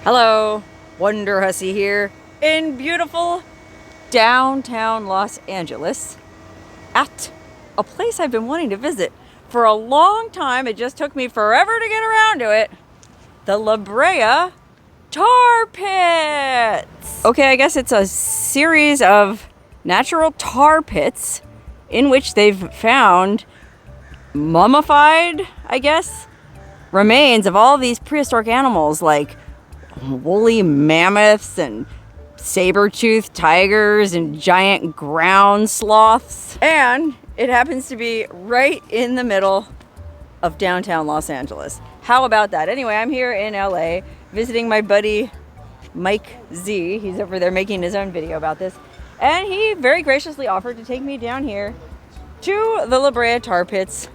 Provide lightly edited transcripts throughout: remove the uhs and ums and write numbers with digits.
Hello, Wonderhussy here in beautiful downtown Los Angeles at a place I've been wanting to visit for a long time. It just took me forever to get around to it. The Brea tar pits. Okay, I guess it's a series of natural tar pits in which they've found mummified, I guess, remains of all these prehistoric animals like woolly mammoths and saber-toothed tigers and giant ground sloths. And it happens to be right in the middle of downtown Los Angeles. How about that? Anyway, I'm here in LA visiting my buddy Mike Z. He's over there making his own video about this. And he very graciously offered to take me down here to the Brea tar pits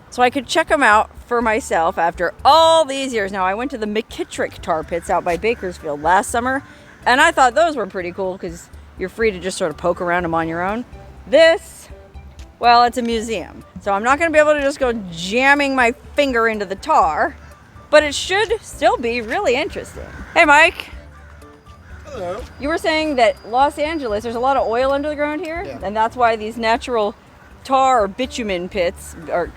so I could check them out for myself after all these years. Now, I went to the McKittrick tar pits out by Bakersfield last summer, and I thought those were pretty cool because you're free to just sort of poke around them on your own. This, well, it's a museum, so I'm not going to be able to just go jamming my finger into the tar, but it should still be really interesting. Hey, Mike. Hello. You were saying that Los Angeles, there's a lot of oil under the ground here, Yeah. and that's why these natural tar or bitumen pits, or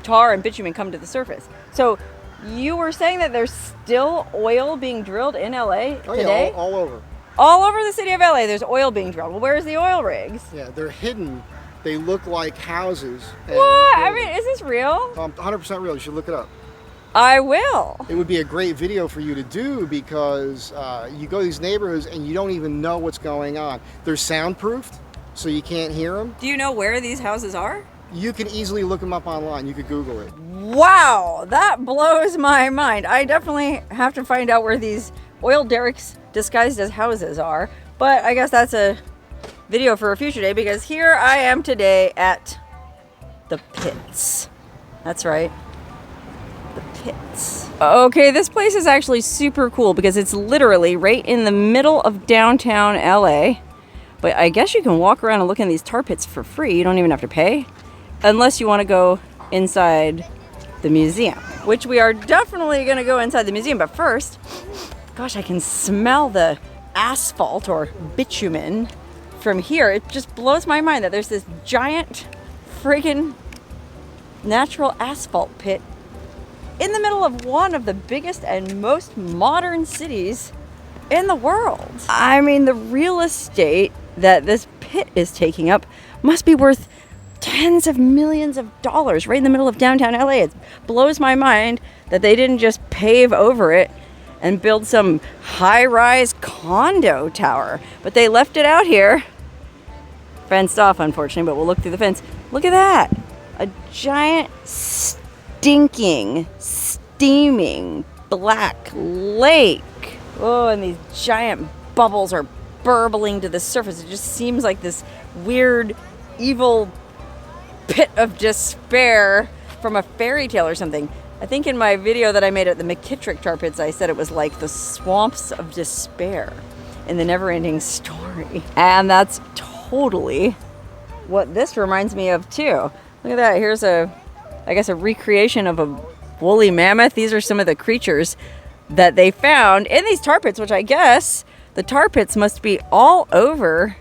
tar and bitumen, come to the surface. So you were saying that there's still oil being drilled in LA today? Yeah, all over. All over the city of LA, there's oil being drilled. Well, where's the oil rigs? Yeah, they're hidden. They look like houses. What? I mean, is this real? 100% real. You should look it up. I will. It would be a great video for you to do because you go to these neighborhoods and you don't even know what's going on. They're soundproofed, so you can't hear them. Do you know where these houses are? You can easily look them up online. You could Google it. Wow, that blows my mind. I definitely have to find out where these oil derricks disguised as houses are. But I guess that's a video for a future day because here I am today at the pits. That's right. The pits. Okay, this place is actually super cool because it's literally right in the middle of downtown LA. But I guess you can walk around and look in these tar pits for free. You don't even have to pay. Unless you want to go inside the museum, which we are definitely going to go inside the museum. But first, gosh, I can smell the asphalt or bitumen from here. It just blows my mind that there's this giant friggin' natural asphalt pit in the middle of one of the biggest and most modern cities in the world. I mean, the real estate that this pit is taking up must be worth tens of millions of dollars right in the middle of downtown LA. It blows my mind that they didn't just pave over it and build some high-rise condo tower, but they left it out here. Fenced off, unfortunately, but we'll look through the fence. Look at that. A giant, stinking, steaming black lake. Oh, and these giant bubbles are burbling to the surface. It just seems like this weird, evil pit of despair from a fairy tale or something. I think in my video that I made at the McKittrick tar pits, I said it was like the swamps of despair in the never-ending story. And that's totally what this reminds me of too. Look at that. Here's I guess a recreation of a woolly mammoth. These are some of the creatures that they found in these tar pits, which I guess the tar pits must be all over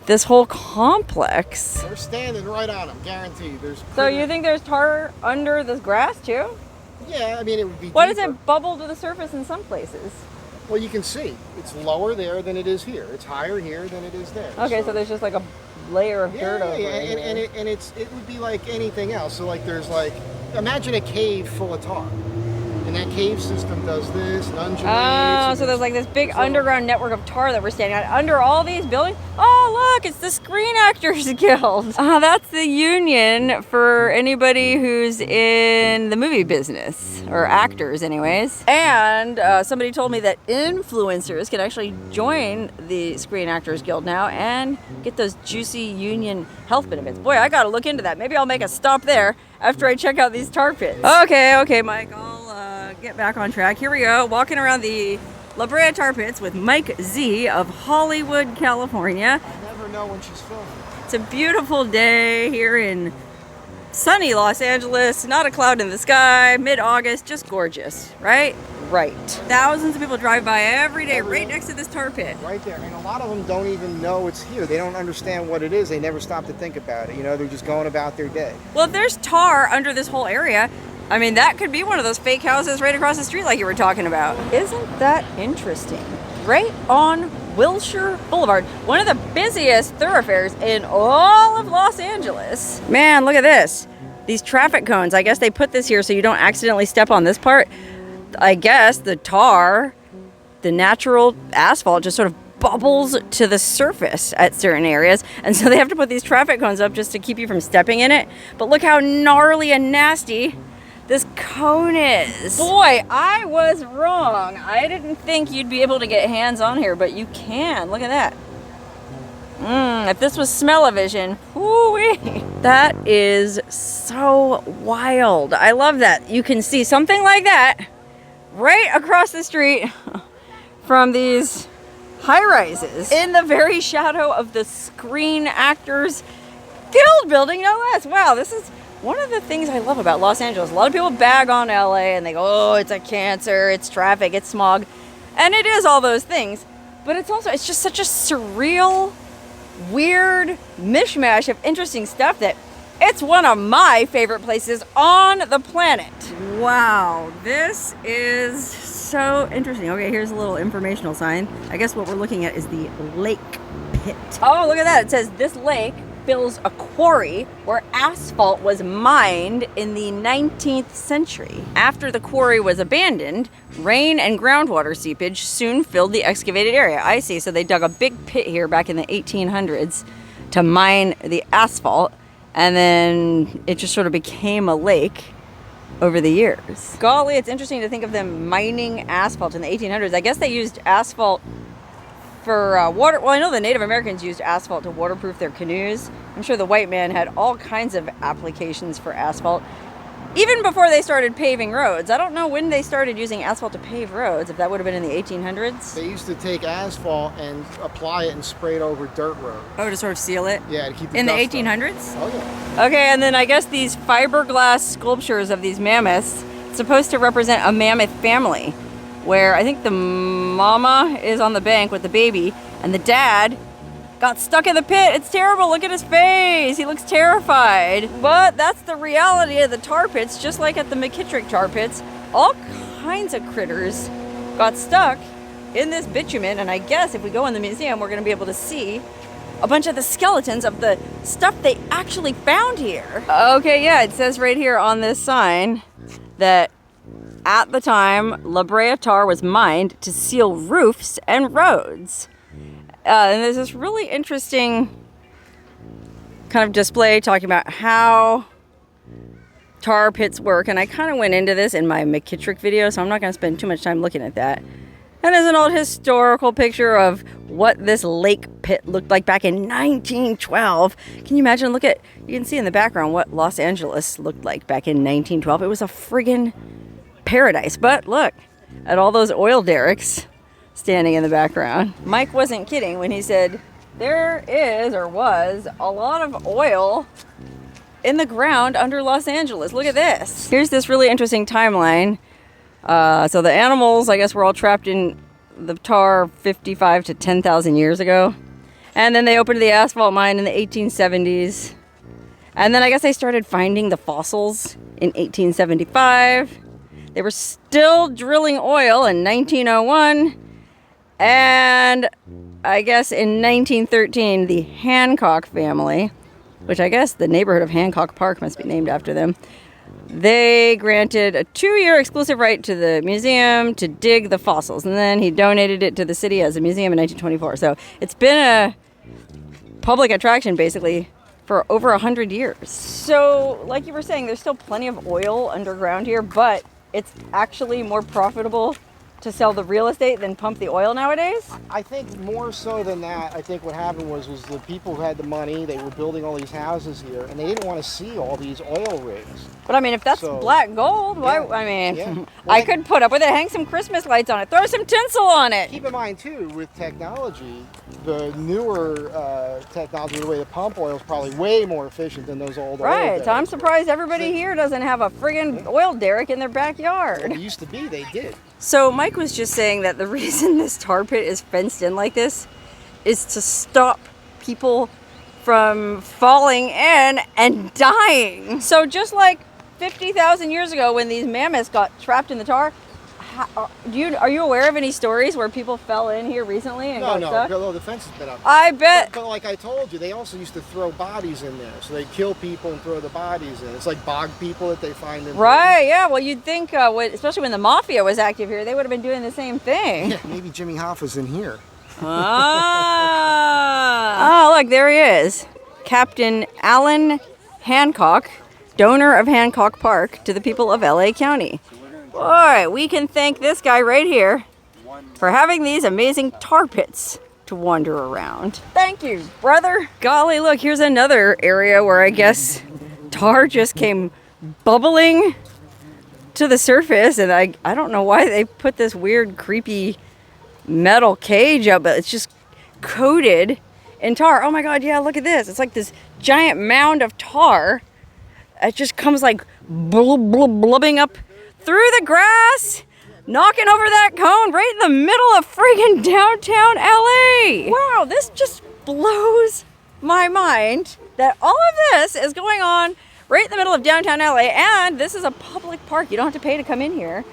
this whole complex. They're standing right on them, guaranteed. So you think there's tar under this grass too? Yeah, I mean, it would be Why deeper. does it bubble to the surface in some places? Well, you can see. It's lower there than it is here. It's higher here than it is there. Okay, so there's just like a layer of dirt over yeah, it. and it would be like anything else. So like imagine a cave full of tar. And that cave system does this and undulates. Oh, so there's like this big underground network of tar that we're standing on under all these buildings. Oh, look, it's the Screen Actors Guild. That's the union for anybody who's in the movie business, or actors anyways. And somebody told me that influencers can actually join the Screen Actors Guild now and get those juicy union health benefits. Boy, I gotta look into that. Maybe I'll make a stop there after I check out these tar pits. Okay, Mike, I'll get back on track. Here we go, walking around the Brea tar pits with Mike Z of Hollywood, California. You never know when she's filming. It's a beautiful day here in sunny Los Angeles, not a cloud in the sky, mid-August, just gorgeous, right? right. Thousands of people drive by every day right next to this tar pit. Right there. And a lot of them don't even know it's here. They don't understand what it is. They never stop to think about it. You know, they're just going about their day. Well, if there's tar under this whole area, I mean, that could be one of those fake houses right across the street like you were talking about. Isn't that interesting? Right on Wilshire Boulevard, one of the busiest thoroughfares in all of Los Angeles. Man, look at this. These traffic cones, I guess they put this here so you don't accidentally step on this part. I guess the tar, the natural asphalt just sort of bubbles to the surface at certain areas. And so they have to put these traffic cones up just to keep you from stepping in it. But look how gnarly and nasty this cone is. Boy, I was wrong. I didn't think you'd be able to get hands on here, but you can. Look at that. If this was smell-o-vision, whoo-wee. That is so wild. I love that. You can see something like that right across the street from these high-rises in the very shadow of the Screen Actors Guild building, no less. Wow, this is one of the things I love about Los Angeles. A lot of people bag on LA and they go, oh, it's a cancer, it's traffic, it's smog. And it is all those things. But it's just such a surreal, weird mishmash of interesting stuff that it's one of my favorite places on the planet. Wow, this is so interesting. Okay, here's a little informational sign. I guess what we're looking at is the lake pit. Oh, look at that. It says this lake fills a quarry where asphalt was mined in the 19th century. After the quarry was abandoned, rain and groundwater seepage soon filled the excavated area. I see, so they dug a big pit here back in the 1800s to mine the asphalt, and then it just sort of became a lake over the years. Golly, it's interesting to think of them mining asphalt in the 1800s. I guess they used asphalt for water. Well, I know the Native Americans used asphalt to waterproof their canoes. I'm sure the white man had all kinds of applications for asphalt, even before they started paving roads. I don't know when they started using asphalt to pave roads, if that would have been in the 1800s. They used to take asphalt and apply it and spray it over dirt roads. Oh, to sort of seal it? Yeah, to keep the in the dust 1800s? up. Oh, yeah. Okay, and then I guess these fiberglass sculptures of these mammoths, supposed to represent a mammoth family, where I think the mama is on the bank with the baby, and the dad got stuck in the pit. It's terrible. Look at his face. He looks terrified. But that's the reality of the tar pits, just like at the McKittrick tar pits. All kinds of critters got stuck in this bitumen, and I guess if we go in the museum, we're going to be able to see a bunch of the skeletons of the stuff they actually found here. Okay, yeah, it says right here on this sign that at the time, La Brea tar was mined to seal roofs and roads. And there's this really interesting kind of display talking about how tar pits work. And I kind of went into this in my McKittrick video, so I'm not going to spend too much time looking at that. And there's an old historical picture of what this lake pit looked like back in 1912. Can you imagine? You can see in the background what Los Angeles looked like back in 1912. It was a friggin' paradise. But look at all those oil derricks standing in the background. Mike wasn't kidding when he said there is, or was, a lot of oil in the ground under Los Angeles. Look at this. Here's this really interesting timeline. So the animals, I guess, were all trapped in the tar 55 to 10,000 years ago. And then they opened the asphalt mine in the 1870s. And then I guess they started finding the fossils in 1875. They were still drilling oil in 1901. And I guess in 1913, the Hancock family, which I guess the neighborhood of Hancock Park must be named after them, they granted a 2-year exclusive right to the museum to dig the fossils. And then he donated it to the city as a museum in 1924. So it's been a public attraction, basically, for over 100 years. So, like you were saying, there's still plenty of oil underground here, but it's actually more profitable to sell the real estate than pump the oil nowadays? I think more so than that, I think what happened was the people who had the money, they were building all these houses here, and they didn't want to see all these oil rigs. But I mean, if that's black gold, why? I mean, I could put up with it, hang some Christmas lights on it, throw some tinsel on it. Keep in mind too, with technology, the newer technology, the way to pump oil is probably way more efficient than those old oil derricks. So I'm surprised everybody here doesn't have a friggin' oil derrick in their backyard. Well, it used to be, they did. So Mike was just saying that the reason this tar pit is fenced in like this is to stop people from falling in and dying. So just like 50,000 years ago when these mammoths got trapped in the tar, are you aware of any stories where people fell in here recently and got stuck? No, the fence has been up. I bet. But like I told you, they also used to throw bodies in there. So they kill people and throw the bodies in. It's like bog people that they find in Right, yeah. Well, you'd think, especially when the mafia was active here, they would have been doing the same thing. Yeah, maybe Jimmy Hoffa's in here. Oh, look, there he is. Captain Alan Hancock, donor of Hancock Park to the people of LA County. Boy, we can thank this guy right here for having these amazing tar pits to wander around. Thank you, brother. Golly, look, here's another area where I guess tar just came bubbling to the surface, and I don't know why they put this weird, creepy metal cage up, but it's just coated in tar. Oh my God, yeah, look at this. It's like this giant mound of tar. It just comes like blubbing up through the grass, knocking over that cone right in the middle of friggin' downtown LA. Wow, this just blows my mind that all of this is going on right in the middle of downtown LA, and this is a public park. You don't have to pay to come in here.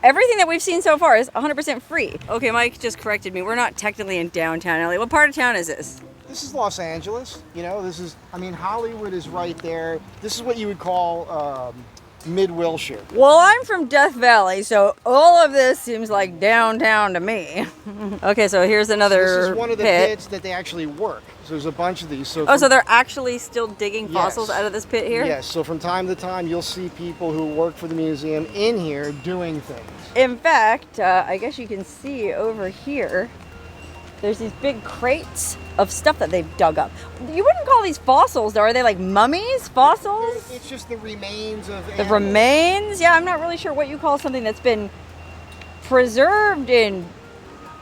Everything that we've seen so far is 100% free. Okay, Mike just corrected me. We're not technically in downtown LA. What part of town is this? This is Los Angeles. You know, this is, I mean, Hollywood is right there. This is what you would call mid-Wilshire. Well, I'm from Death Valley, so all of this seems like downtown to me. Okay, so here's another pit. This is one of the pits that they actually work. So there's a bunch of these. So so they're actually still digging fossils out of this pit here? Yes, so from time to time you'll see people who work for the museum in here doing things. In fact, I guess you can see over here, there's these big crates of stuff that they've dug up. You wouldn't call these fossils, though. Are they like mummies? Fossils? It's just the remains of animals. The remains? Yeah, I'm not really sure what you call something that's been preserved in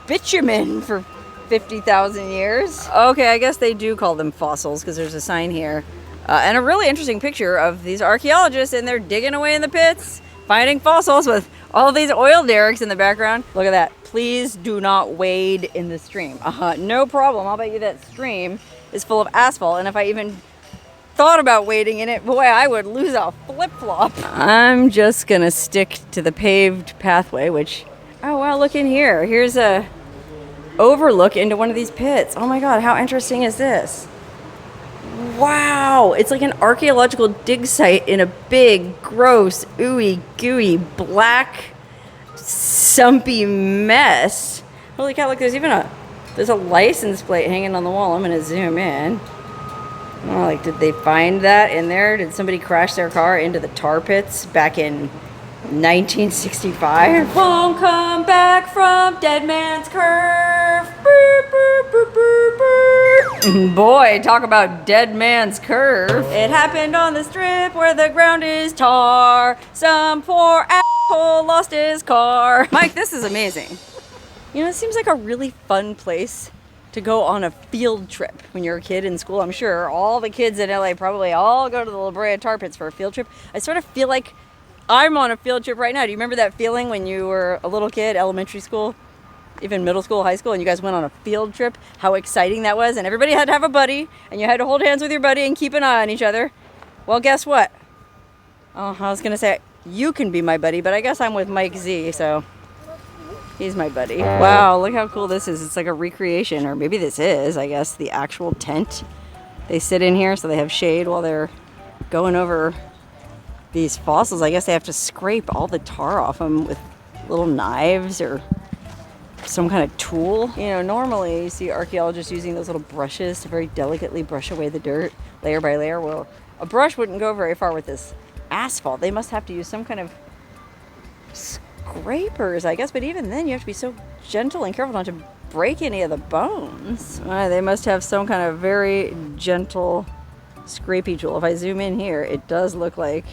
bitumen for 50,000 years. Okay, I guess they do call them fossils because there's a sign here. And a really interesting picture of these archaeologists, and they're digging away in the pits, finding fossils with all these oil derricks in the background. Look at that. Please do not wade in the stream. No problem. I'll bet you that stream is full of asphalt, and if I even thought about wading in it, boy, I would lose a flip-flop. I'm just gonna stick to the paved pathway, which, oh wow, look in here. Here's a overlook into one of these pits. Oh my God, how interesting is this? Wow, it's like an archaeological dig site in a big, gross, ooey gooey, black, sumpy mess. Holy cow, look, there's a license plate hanging on the wall. I'm gonna zoom in. Oh, like, did they find that in there? Did somebody crash their car into the tar pits back in 1965? Won't come back from Dead Man's Curve. Boop, boop, boop, boop, boop. Boy, talk about Dead Man's Curve. It happened on the strip where the ground is tar. Some poor asshole lost his car. Mike, this is amazing. You know, it seems like a really fun place to go on a field trip when you're a kid in school. I'm sure all the kids in LA probably all go to the Brea tar pits for a field trip. I sort of feel like I'm on a field trip right now. Do you remember that feeling when you were a little kid, elementary school, even middle school, high school, and you guys went on a field trip? How exciting that was, and everybody had to have a buddy, and you had to hold hands with your buddy and keep an eye on each other. Well, guess what? Oh, I was gonna say you can be my buddy, but I guess I'm with Mike Z, so he's my buddy. Wow, look how cool this is. It's like a recreation, or maybe this is, I guess, the actual tent. They sit in here so they have shade while they're going over these fossils. I guess they have to scrape all the tar off them with little knives or some kind of tool. You know, normally you see archaeologists using those little brushes to very delicately brush away the dirt layer by layer. Well, a brush wouldn't go very far with this asphalt. They must have to use some kind of scrapers, I guess, but even then you have to be so gentle and careful not to break any of the bones. They must have some kind of very gentle scrapey tool. If I zoom in here, it does look like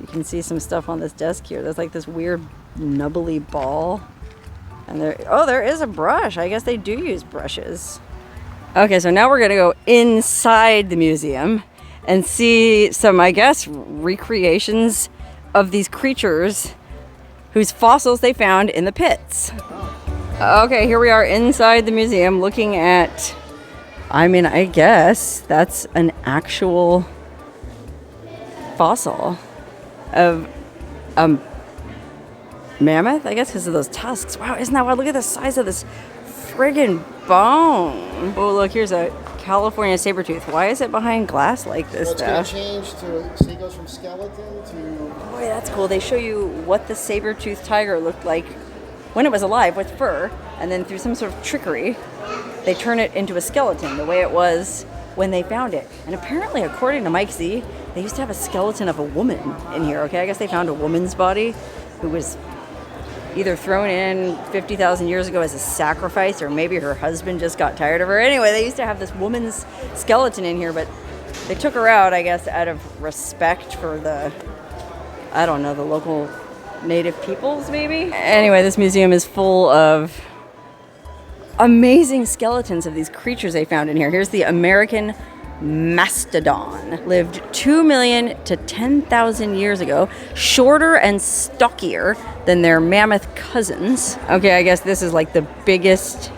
you can see some stuff on this desk here. There's like this weird nubbly ball. And there is a brush. I guess they do use brushes. Okay, so now we're gonna go inside the museum and see some, I guess, recreations of these creatures whose fossils they found in the pits. Okay, here we are inside the museum looking at, I mean, I guess that's an actual fossil of a mammoth, I guess, because of those tusks. Wow, isn't that wild? Look at the size of this friggin' bone. Oh, look, here's a California saber-tooth. Why is it behind glass like this, It's going to change to, so it goes from skeleton to... Boy, that's cool. They show you what the saber-toothed tiger looked like when it was alive with fur, and then through some sort of trickery, they turn it into a skeleton, the way it was when they found it. And apparently, according to Mike Z, they used to have a skeleton of a woman in here, okay? I guess they found a woman's body who was either thrown in 50,000 years ago as a sacrifice, or maybe her husband just got tired of her. Anyway, they used to have this woman's skeleton in here, but they took her out, I guess, out of respect for the, I don't know, the local native peoples, maybe? Anyway, this museum is full of amazing skeletons of these creatures they found in here. Here's the American mastodon. Lived 2 million to 10,000 years ago, shorter and stockier than their mammoth cousins. Okay, I guess this is like the biggest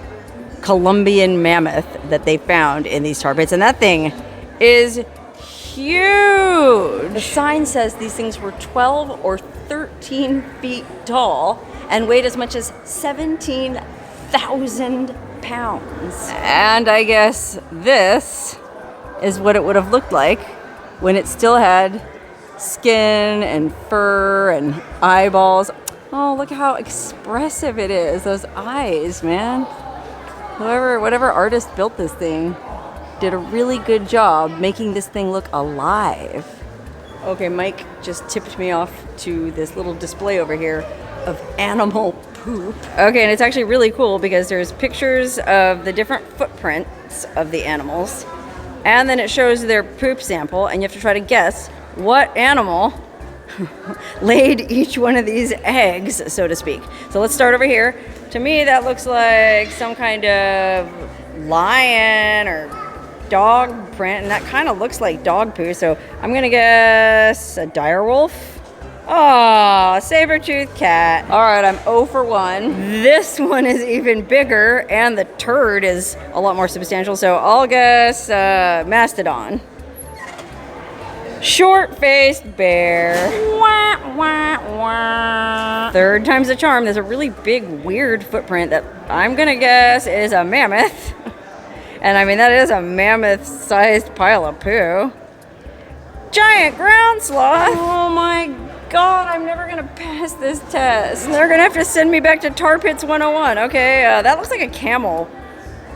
Colombian mammoth that they found in these tar pits, and that thing is huge. The sign says these things were 12 or 13 feet tall and weighed as much as 17,000 pounds. And I guess this is what it would have looked like when it still had skin and fur and eyeballs. Oh, look how expressive it is. Those eyes, man. Whatever artist built this thing did a really good job making this thing look alive. Okay, Mike just tipped me off to this little display over here of animal poop. Okay, and it's actually really cool because there's pictures of the different footprints of the animals, and then it shows their poop sample, and you have to try to guess what animal laid each one of these eggs, so to speak. So let's start over here. To me, that looks like some kind of lion or dog print, and that kind of looks like dog poo, so I'm gonna guess a dire wolf. Oh, saber-toothed cat. All right, I'm 0 for 1. This one is even bigger, and the turd is a lot more substantial, so I'll guess mastodon. Short-faced bear. Wah, wah, wah. Third time's a charm. There's a really big, weird footprint that I'm gonna guess is a mammoth. And I mean, that is a mammoth-sized pile of poo. Giant ground sloth. Oh my God, I'm never gonna pass this test. They're gonna have to send me back to Tar Pits 101. Okay, that looks like a camel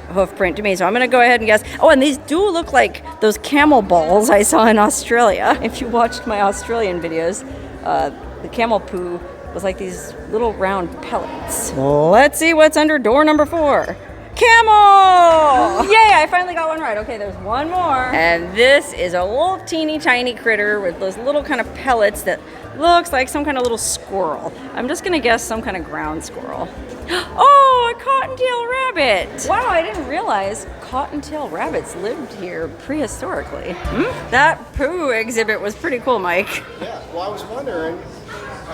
hoof print to me, so I'm gonna go ahead and guess. Oh, and these do look like those camel balls I saw in Australia. If you watched my Australian videos, the camel poo was like these little round pellets. Let's see what's under door number 4. Camel! Yay, I finally got one right. Okay, there's one more. And this is a little teeny tiny critter with those little kind of pellets that looks like some kind of little squirrel. I'm just gonna guess some kind of ground squirrel. Oh, a cottontail rabbit! Wow, I didn't realize cottontail rabbits lived here prehistorically. That poo exhibit was pretty cool, Mike. Yeah, well, I was wondering,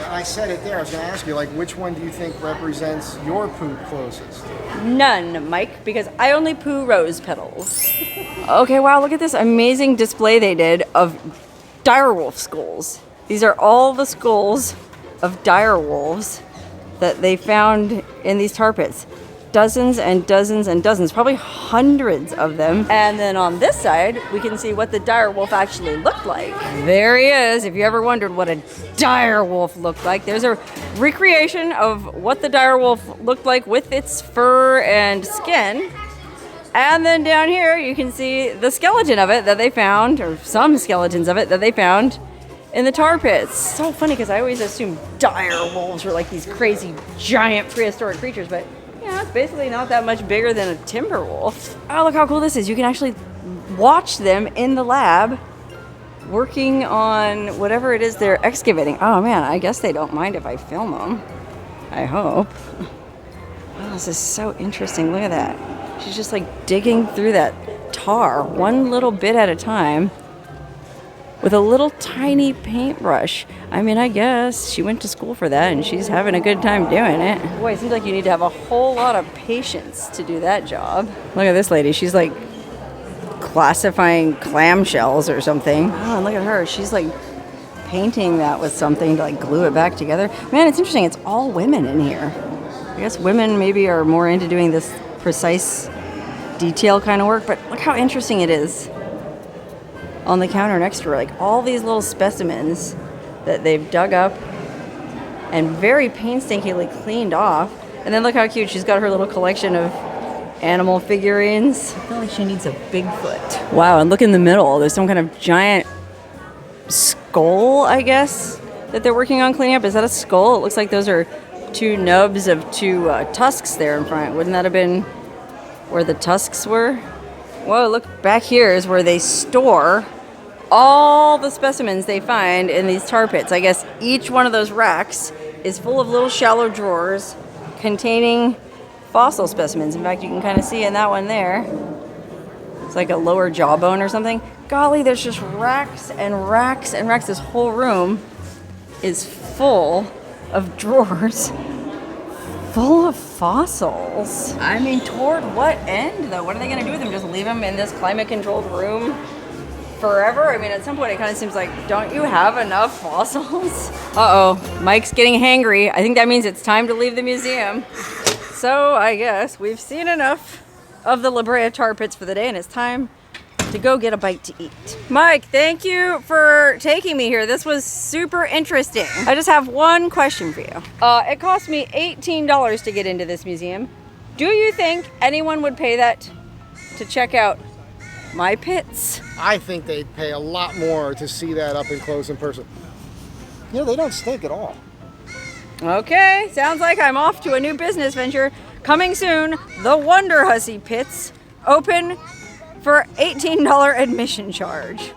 I said it there, I was going to ask you, like, which one do you think represents your poop closest? None, Mike, because I only poo rose petals. Okay, wow, look at this amazing display they did of direwolf skulls. These are all the skulls of direwolves that they found in these tar pits. Dozens and dozens and dozens, probably hundreds of them. And then on this side, we can see what the direwolf actually looked like. There he is. If you ever wondered what a direwolf looked like, there's a recreation of what the direwolf looked like with its fur and skin. And then down here, you can see the skeleton of it that they found, or some skeletons of it that they found in the tar pits. So funny because I always assumed dire wolves were like these crazy giant prehistoric creatures, but yeah, it's basically not that much bigger than a timber wolf. Oh, look how cool this is. You can actually watch them in the lab working on whatever it is they're excavating. Oh man, I guess they don't mind if I film them. I hope. Oh, this is so interesting. Look at that. She's just like digging through that tar one little bit at a time with a little tiny paintbrush. I mean, I guess she went to school for that and she's having a good time doing it. Boy, it seems like you need to have a whole lot of patience to do that job. Look at this lady. She's like classifying clamshells or something. Oh, and look at her. She's like painting that with something to like glue it back together. Man, it's interesting. It's all women in here. I guess women maybe are more into doing this precise detail kind of work, but look how interesting it is. On the counter next to her, like all these little specimens that they've dug up and very painstakingly cleaned off. And then look how cute. She's got her little collection of animal figurines. I feel like she needs a Bigfoot. Wow, and look in the middle. There's some kind of giant skull, I guess, that they're working on cleaning up. Is that a skull? It looks like those are two nubs of two tusks there in front. Wouldn't that have been where the tusks were? Whoa, look, back here is where they store all the specimens they find in these tar pits. I guess each one of those racks is full of little shallow drawers containing fossil specimens. In fact, you can kind of see in that one there. It's like a lower jawbone or something. Golly, there's just racks and racks and racks. This whole room is full of drawers full of fossils. I mean, toward what end, though? What are they going to do with them? Just leave them in this climate-controlled room forever? I mean, at some point, it kind of seems like, don't you have enough fossils? Uh-oh, Mike's getting hangry. I think that means it's time to leave the museum. So I guess we've seen enough of the La Brea tar pits for the day, and it's time to go get a bite to eat. Mike, thank you for taking me here. This was super interesting. I just have one question for you. It cost me $18 to get into this museum. Do you think anyone would pay that to check out my pits? I think they'd pay a lot more to see that up and close in person. You know, they don't stink at all. Okay, sounds like I'm off to a new business venture. Coming soon, the Wonderhussy pits, open for $18 admission charge.